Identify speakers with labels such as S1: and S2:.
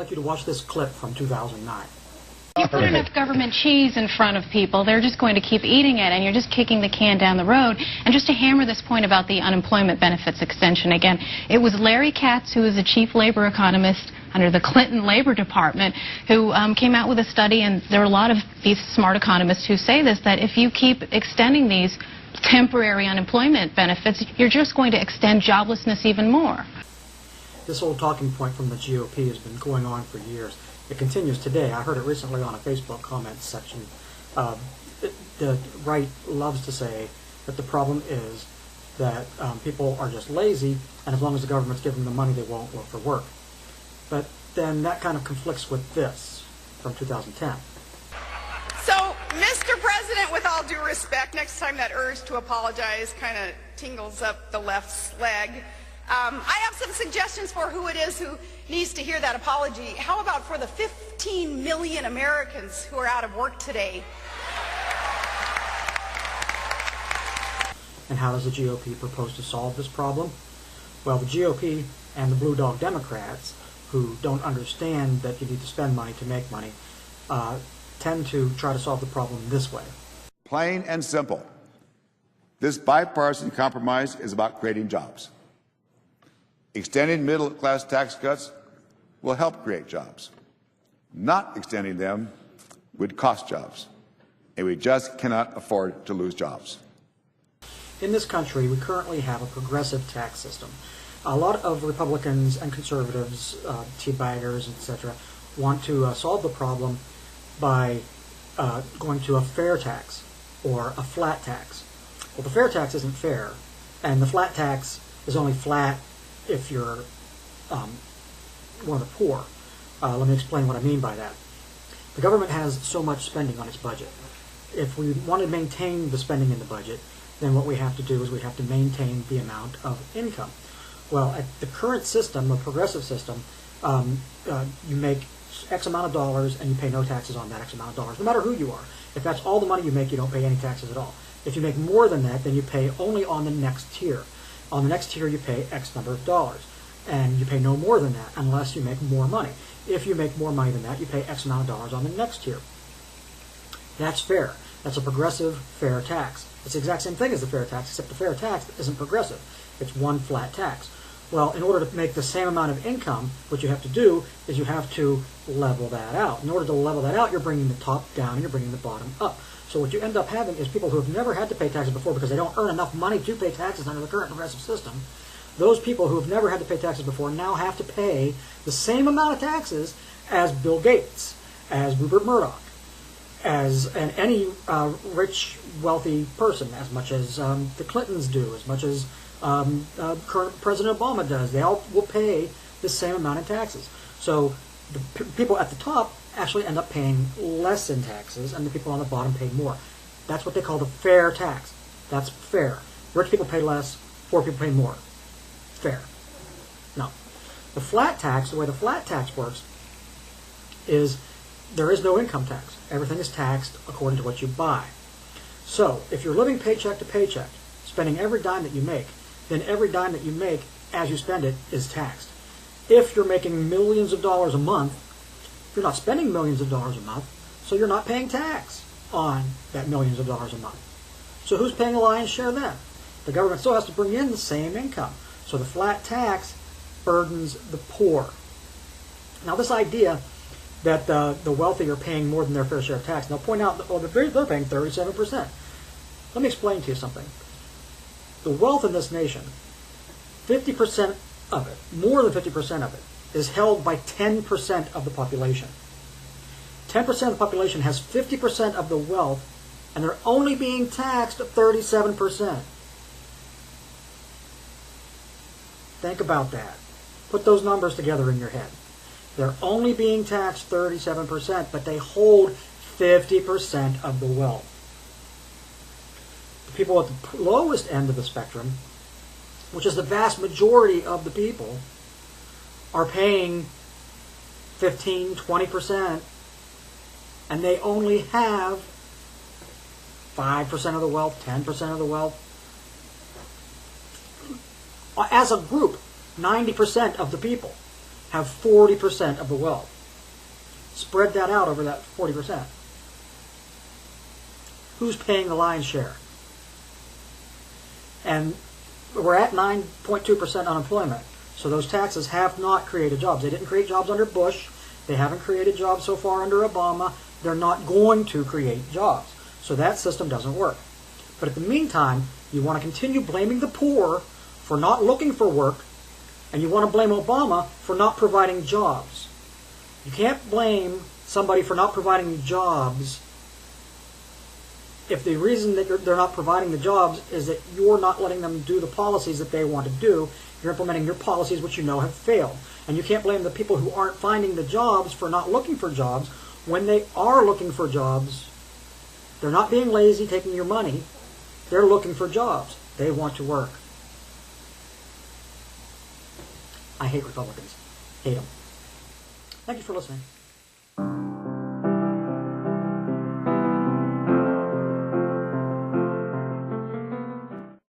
S1: like you to watch this clip from 2009.
S2: You put enough government cheese in front of people, they're just going to keep eating it, and you're just kicking the can down the road. And just to hammer this point about the unemployment benefits extension again, it was Larry Katz, who is the chief labor economist under the Clinton Labor Department, who came out with a study, and there are a lot of these smart economists who say this, that if you keep extending these temporary unemployment benefits, you're just going to extend joblessness even more.
S1: This old talking point from the GOP has been going on for years. It continues today. I heard it recently on a Facebook comments section. The right loves to say that the problem is that people are just lazy, and as long as the government's giving them the money, they won't look for work. But then that kind of conflicts with this from 2010.
S3: So, Mr. President, with all due respect, next time that urge to apologize kind of tingles up the left's leg, I have some suggestions for who it is who needs to hear that apology. How about for the 15 million Americans who are out of work today?
S1: And how does the GOP propose to solve this problem? Well, the GOP and the Blue Dog Democrats, who don't understand that you need to spend money to make money, tend to try to solve the problem this way.
S4: Plain and simple. This bipartisan compromise is about creating jobs. Extending middle-class tax cuts will help create jobs. Not extending them would cost jobs, and we just cannot afford to lose jobs.
S1: In this country, we currently have a progressive tax system. A lot of Republicans and conservatives, teabaggers, etc., want to solve the problem by going to a fair tax or a flat tax. Well, the fair tax isn't fair, and the flat tax is only flat if you're one of the poor. Let me explain what I mean by that. The government has so much spending on its budget. If we want to maintain the spending in the budget, then what we have to do is we have to maintain the amount of income. Well, at the current system, the progressive system, you make X amount of dollars and you pay no taxes on that X amount of dollars, no matter who you are. If that's all the money you make, you don't pay any taxes at all. If you make more than that, then you pay only on the next tier. On the next tier, you pay X number of dollars, and you pay no more than that unless you make more money. If you make more money than that, you pay X amount of dollars on the next tier. That's fair. That's a progressive, fair tax. It's the exact same thing as the fair tax, except the fair tax isn't progressive. It's one flat tax. Well, in order to make the same amount of income, what you have to do is you have to level that out. In order to level that out, you're bringing the top down and you're bringing the bottom up. So what you end up having is people who have never had to pay taxes before because they don't earn enough money to pay taxes under the current progressive system. Those people who have never had to pay taxes before now have to pay the same amount of taxes as Bill Gates, as Rupert Murdoch, as any rich, wealthy person, as much as the Clintons do, as much as current President Obama does. They all will pay the same amount in taxes. So the people at the top actually end up paying less in taxes, and the people on the bottom pay more. That's what they call the fair tax. That's fair. Rich people pay less, poor people pay more. Fair. Now, the flat tax, the way the flat tax works is there is no income tax. Everything is taxed according to what you buy. So, if you're living paycheck to paycheck, spending every dime that you make, then every dime that you make as you spend it is taxed. If you're making millions of dollars a month, you're not spending millions of dollars a month, so you're not paying tax on that millions of dollars a month. So who's paying the lion's share then? The government still has to bring in the same income. So the flat tax burdens the poor. Now this idea that the wealthy are paying more than their fair share of tax, and they'll point out that they're paying 37%. Let me explain to you something. The wealth in this nation, 50% of it, more than 50% of it, is held by 10% of the population. 10% of the population has 50% of the wealth, and they're only being taxed 37%. Think about that. Put those numbers together in your head. They're only being taxed 37%, but they hold 50% of the wealth. The people at the lowest end of the spectrum, which is the vast majority of the people, are paying 15, 20%, and they only have 5% of the wealth, 10% of the wealth. As a group, 90% of the people have 40% of the wealth. Spread that out over that 40%. Who's paying the lion's share? And we're at 9.2% unemployment. So those taxes have not created jobs. They didn't create jobs under Bush. They haven't created jobs so far under Obama. They're not going to create jobs. So that system doesn't work. But in the meantime, you want to continue blaming the poor for not looking for work, and you want to blame Obama for not providing jobs. You can't blame somebody for not providing jobs if the reason that they're not providing the jobs is that you're not letting them do the policies that they want to do. You're implementing your policies which you know have failed. And you can't blame the people who aren't finding the jobs for not looking for jobs. When they are looking for jobs, they're not being lazy taking your money. They're looking for jobs. They want to work. I hate Republicans. Hate them. Thank you for listening.